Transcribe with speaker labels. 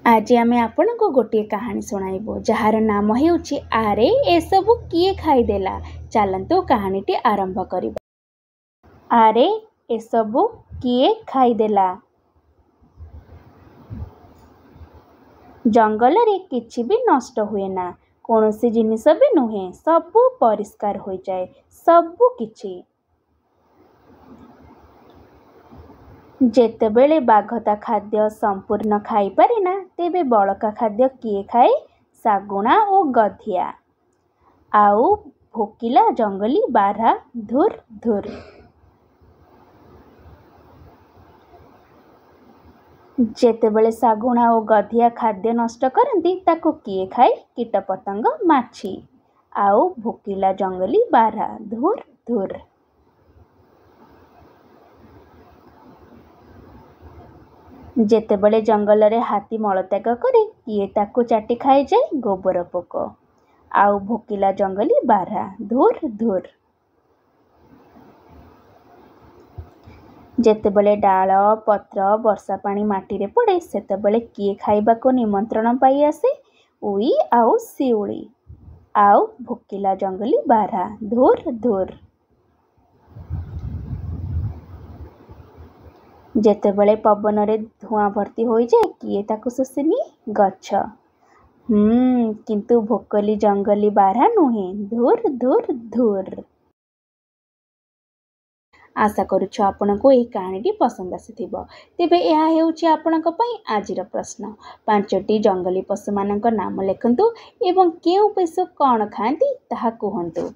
Speaker 1: आज आमे आपनको गोटे कहानी सुनाइबो जार नाम हेउछि आरे एसबु किए खाइदेला। चलंतु कहानीटी आरंभ करिबा। आरे एसबु किए खाइदेला। जंगल रे किछि भी नष्ट हुए ना, कोनोसी जिनिस भी नुहे, सबु परिष्कार हो जाए, सबु किछि। जेतेबेले बाघता खाद्य संपूर्ण खाई पारेना, तेबे बड़का खाद्य किए खाए? सागुणा और गधिया। आउ भोकिला जंगली बारहा धुर धुर। जेतेबेले सागुणा और गधिया खाद्य नष्ट करती ताको किए खाए? कीटपतंग माछी। आउ भोकिला जंगली बारहा धुर धुर। जेतेबेले जंगल रे हाथी मलत्याग करे, किए ताको चाटी खाए जाए? गोबर पोक। आउ भोकिला जंगली बारहा धुर धुर। जेतेबेले डाल पत्र वर्षा पानी माटी रे पड़े, सेतेबेले किए खाइबा को निमंत्रण पाई आसे? उई आउ शिउली। आउ भोकिला जंगली बारहा धुर धुर। जेतेबेले पवन रे धुआं भर्ती हो जाए, किए ताको सुसिनी? गछ। किंतु भोकली जंगली बारहा नुहे, धुर धुर धुर। आशा करुछु आपनको एही कहानीटी पसंद आसीथिबो। तेबे एहा हेउछि आपनक पई आजिर प्रश्न। 5टी जंगली पशु मानक नाम लेखन्तु एवं केउ पशु कौन खाआंती ताहा कहन्तु।